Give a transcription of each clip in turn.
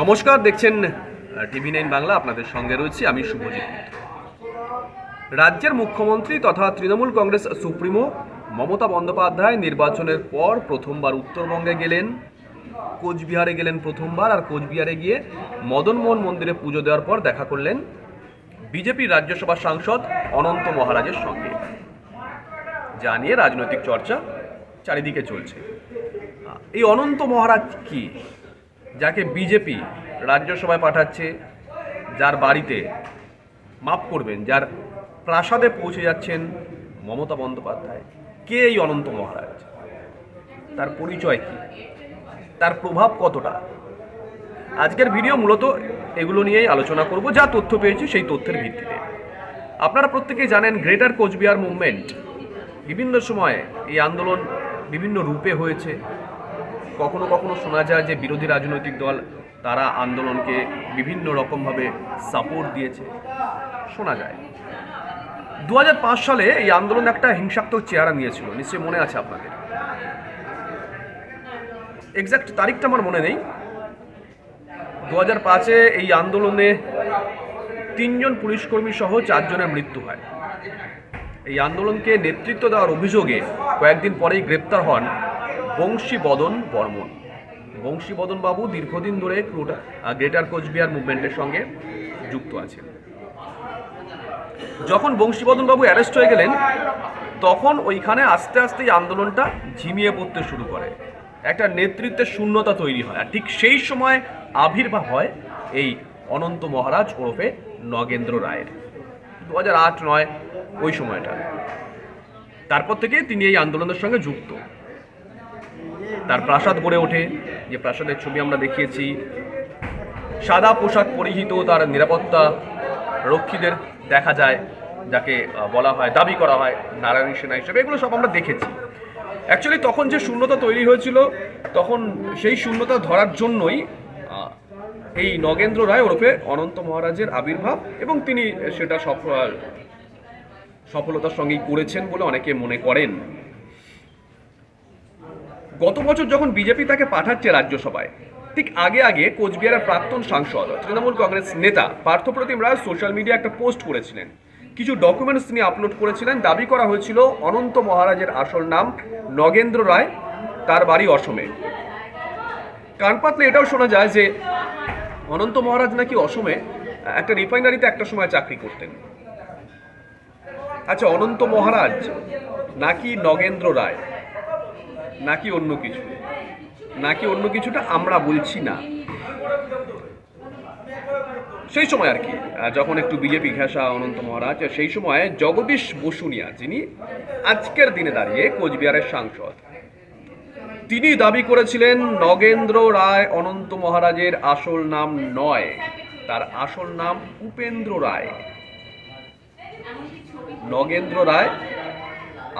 নমস্কার, দেখছেন TV9 বাংলা। আপনাদের সঙ্গে রয়েছি আমি শুভজিৎ। রাজ্যের মুখ্যমন্ত্রী তথা তৃণমূল কংগ্রেস সুপ্রিমো মমতা বন্দ্যোপাধ্যায় নির্বাচনের পর প্রথমবার উত্তরবঙ্গে গেলেন, কোচবিহারে গেলেন প্রথমবার। আর কোচবিহারে গিয়ে মদন মোহন মন্দিরে পুজো দেওয়ার পর দেখা করলেন বিজেপির রাজ্যসভা সাংসদ অনন্ত মহারাজের সঙ্গে, যা নিয়ে রাজনৈতিক চর্চা চারিদিকে চলছে। এই অনন্ত মহারাজ কি, যাকে বিজেপি রাজ্যসভায় পাঠাচ্ছে, যার বাড়িতে, মাফ করবেন, যার প্রাসাদে পৌঁছে যাচ্ছেন মমতা বন্দ্যোপাধ্যায়? কে এই অনন্ত মহারাজ? তার পরিচয় কি? তার প্রভাব কতটা? আজকের ভিডিও মূলত এগুলো নিয়েই আলোচনা করব, যা তথ্য পেয়েছি সেই তথ্যের ভিত্তিতে। আপনারা প্রত্যেকেই জানেন, গ্রেটার কোচবিহার মুভমেন্ট বিভিন্ন সময়ে এই আন্দোলন বিভিন্ন রূপে হয়েছে। কখনো কখনো শোনা যায় যে বিরোধী রাজনৈতিক দল তারা আন্দোলনকে বিভিন্ন রকমভাবে সাপোর্ট দিয়েছে, শোনা যায়। 2005 সালে এই আন্দোলন একটা হিংসাত্মক চেহারা নিয়েছিল, নিশ্চয়ই মনে আছে আপনাদের। এক্সাক্ট তারিখটা আমার মনে নেই। 2005-এ এই আন্দোলনে 3 জন পুলিশকর্মী সহ 4 জনের মৃত্যু হয়। এই আন্দোলনকে নেতৃত্ব দেওয়ার অভিযোগে কয়েকদিন পরেই গ্রেপ্তার হন বংশীবদন বর্মন। বংশীবদন বাবু দীর্ঘদিন ধরে গ্রেটার কোচবিহার মুভমেন্টের সঙ্গে যুক্ত আছেন। যখন বংশীবদন বাবু অ্যারেস্ট হয়ে গেলেন, তখন ওইখানে আস্তে আস্তে এই আন্দোলনটা ঝিমিয়ে পড়তে শুরু করে, একটা নেতৃত্বের শূন্যতা তৈরি হয়। আর ঠিক সেই সময় আবির্ভাব হয় এই অনন্ত মহারাজ ওরফে নগেন্দ্র রায়ের। 2008-9 ওই সময়টা। তারপর থেকে তিনি এই আন্দোলনের সঙ্গে যুক্ত। তার প্রাসাদ গড়ে ওঠে, যে প্রাসাদের ছবি আমরা দেখিয়েছি। সাদা পোশাক পরিহিত তার নিরাপত্তা রক্ষীদের দেখা যায়, যাকে বলা হয়, দাবি করা হয় নারায়ণী সেনা হিসেবে। এগুলো সব আমরা দেখেছি। অ্যাকচুয়ালি তখন যে শূন্যতা তৈরি হয়েছিল, তখন সেই শূন্যতা ধরার জন্যই এই নগেন্দ্র রায় ওরফে অনন্ত মহারাজের আবির্ভাব, এবং তিনি সেটা সফলতার সঙ্গেই করেছেন বলে অনেকে মনে করেন। গত বছর যখন বিজেপি তাকে পাঠাচ্ছে রাজ্যসভায়, ঠিক আগে আগে কোচবিহারের প্রাক্তন সাংসদ তৃণমূল কংগ্রেস নেতা পার্থপ্রতিম রায় সোশ্যাল মিডিয়া একটা পোস্ট করেছিলেন। কিছু ডকুমেন্টস তিনি আপলোড করেছিলেন। দাবি করা হয়েছিল অনন্ত মহারাজের আসল নাম নগেন্দ্র রায়, তার বাড়ি অসমে। কান পাতলে এটাও শোনা যায় যে অনন্ত মহারাজ নাকি অসমে একটা রিফাইনারিতে একটা সময় চাকরি করতেন। আচ্ছা, অনন্ত মহারাজ নাকি নগেন্দ্র রায়, নাকি অন্য কিছু, নাকি অন্য কিছুটা আমরা বলছি না। সেই সময় আর কি, যখন একটু বিজেপি ঘেঁষা অনন্ত মহারাজ, সেই সময় জগদীশ বসুনিয়া, যিনি আজকের দিনে দাঁড়িয়ে কোচবিহারের সাংসদ, তিনি দাবি করেছিলেন নগেন্দ্র রায় অনন্ত মহারাজের আসল নাম নয়, তার আসল নাম উপেন্দ্র রায়। নগেন্দ্র রায়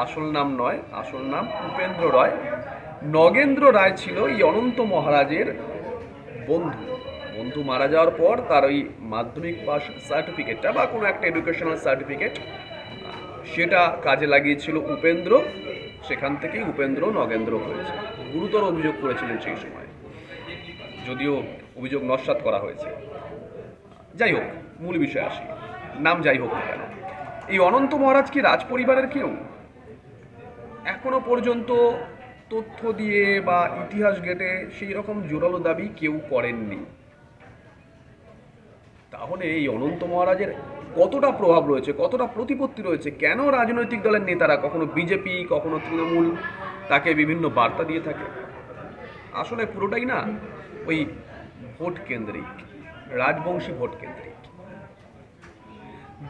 আসল নাম নয়, আসল নাম উপেন্দ্র রায়। নগেন্দ্র রায় ছিল এই অনন্ত মহারাজের বন্ধু। বন্ধু মারা যাওয়ার পর তার ওই মাধ্যমিক পাস সার্টিফিকেটটা বা কোনো একটা এডুকেশনাল সার্টিফিকেট, সেটা কাজে লাগিয়েছিল উপেন্দ্র। সেখান থেকেই উপেন্দ্র নগেন্দ্র হয়েছে। গুরুতর অভিযোগ করেছিলেন সেই সময়, যদিও অভিযোগ নস্যাৎ করা হয়েছে। যাই হোক, মূল বিষয়ে আসি। নাম যাই হোক না কেন, এই অনন্ত মহারাজ কি রাজ পরিবারের কেউ? এখনো পর্যন্ত তথ্য দিয়ে বা ইতিহাস ঘেঁটে সেই রকম জোরালো দাবি কেউ করেননি। তাহলে এই অনন্ত মহারাজের কতটা প্রভাব রয়েছে, কতটা প্রতিপত্তি রয়েছে? কেন রাজনৈতিক দলের নেতারা, কখনো বিজেপি কখনো তৃণমূল, তাকে বিভিন্ন বার্তা দিয়ে থাকে? আসলে পুরোটাই না ওই ভোট কেন্দ্রিক, রাজবংশী ভোট কেন্দ্রিক।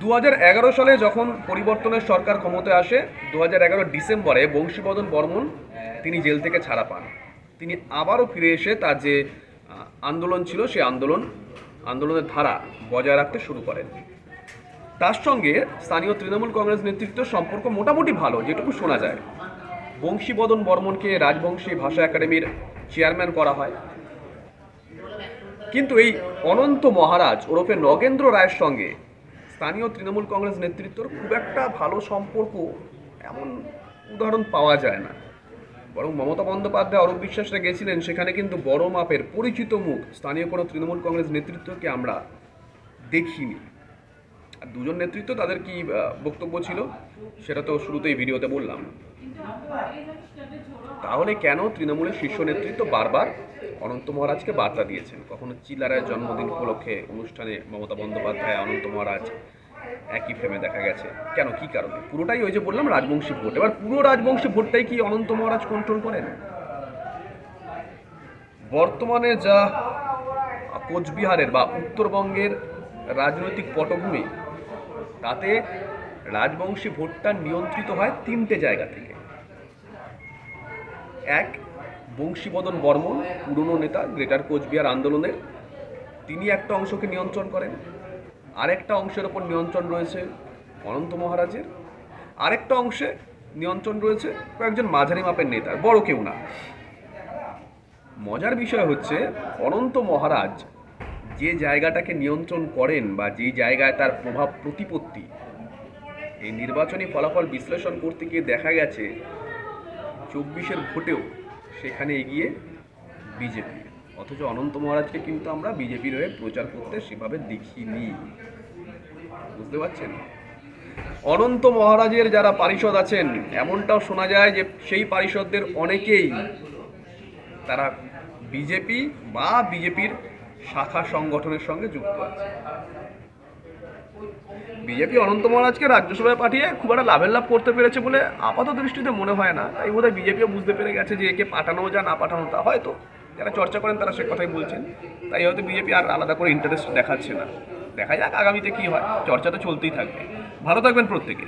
2011 সালে যখন পরিবর্তনের সরকার ক্ষমতায় আসে, 2011 ডিসেম্বরে বংশীবদন বর্মন তিনি জেল থেকে ছাড়া পান। তিনি আবারও ফিরে এসে তার যে আন্দোলন ছিল, সেই আন্দোলনের ধারা বজায় রাখতে শুরু করেন। তার সঙ্গে স্থানীয় তৃণমূল কংগ্রেস নেতৃত্বের সম্পর্ক মোটামুটি ভালো, যেটুকু শোনা যায়। বংশীবদন বর্মনকে রাজবংশী ভাষা একাডেমির চেয়ারম্যান করা হয়। কিন্তু এই অনন্ত মহারাজ ওরফে নগেন্দ্র রায়ের সঙ্গে স্থানীয় তৃণমূল কংগ্রেস নেতৃত্বের খুব একটা ভালো সম্পর্ক এমন উদাহরণ পাওয়া যায় না। বরং মমতা বন্দ্যোপাধ্যায় অরূপ বিশ্বাসরা গেছিলেন, সেখানে কিন্তু বড় মাপের পরিচিত মুখ স্থানীয় কোনো তৃণমূল কংগ্রেস নেতৃত্বকে আমরা দেখিনি। আর দুজন নেতৃত্ব, তাদের কি বক্তব্য ছিল সেটা তো শুরুতেই ভিডিওতে বললাম। তাহলে কেন তৃণমূলের শীর্ষ নেতৃত্ব বারবার অনন্ত মহারাজকে বার্তা দিয়েছেন? কখনো চিলারায়ের জন্মদিন উপলক্ষে অনুষ্ঠানে মমতা বন্দ্যোপাধ্যায়, অনন্ত মহারাজ একই ফ্রেমে দেখা গেছে। কেন, কি কারণে? পুরোটাই ওই যে বললাম রাজবংশী ভোট। এবার পুরো রাজবংশী ভোটটাই কি অনন্ত মহারাজ কন্ট্রোল করেন? বর্তমানে যা কোচবিহারের বা উত্তরবঙ্গের রাজনৈতিক পটভূমি, তাতে রাজবংশী ভোটটা নিয়ন্ত্রিত হয় তিনটে জায়গা থেকে। এক, বংশীবদন বর্মন, পুরনো নেতা গ্রেটার কোচবিহার আন্দোলনের, তিনি একটা অংশকে নিয়ন্ত্রণ করেন। আরেকটা অংশের ওপর নিয়ন্ত্রণ রয়েছে অনন্ত মহারাজের। আরেকটা অংশে নিয়ন্ত্রণ রয়েছে কয়েকজন মাঝারি মাপের নেতার, বড় কেউ না। মজার বিষয় হচ্ছে, অনন্ত মহারাজ যে জায়গাটাকে নিয়ন্ত্রণ করেন বা যে জায়গায় তার প্রভাব প্রতিপত্তি, এই নির্বাচনী ফলাফল বিশ্লেষণ করতে গিয়ে দেখা গেছে 24-এর ভোটেও সেখানে এগিয়ে বিজেপি। অথচ অনন্ত মহারাজকে কিন্তু আমরা বিজেপির হয়ে প্রচার করতে সেভাবে দেখিনি। বুঝতে পারছেন? অনন্ত মহারাজের যারা পারিষদ আছেন, এমনটাও শোনা যায় যে সেই পারিষদদের অনেকেই তারা বিজেপি বা বিজেপির শাখা সংগঠনের সঙ্গে যুক্ত আছে। বিজেপি অনন্ত মহারাজকে রাজ্যসভায় পাঠিয়ে খুব একটা লাভ করতে পেরেছে বলে আপাত দৃষ্টিতে মনে হয় না। তাই বোধহয় বিজেপিও বুঝতে পেরে গেছে যে একে পাঠানো যা না পাঠানো তা, হয়তো যারা চর্চা করেন তারা সে কথাই বলছেন। তাই হয়তো বিজেপি আর আলাদা করে ইন্টারেস্ট দেখাচ্ছে না। দেখা যাক আগামীতে কি হয়, চর্চা তো চলতেই থাকবে। ভালো থাকবেন প্রত্যেকে।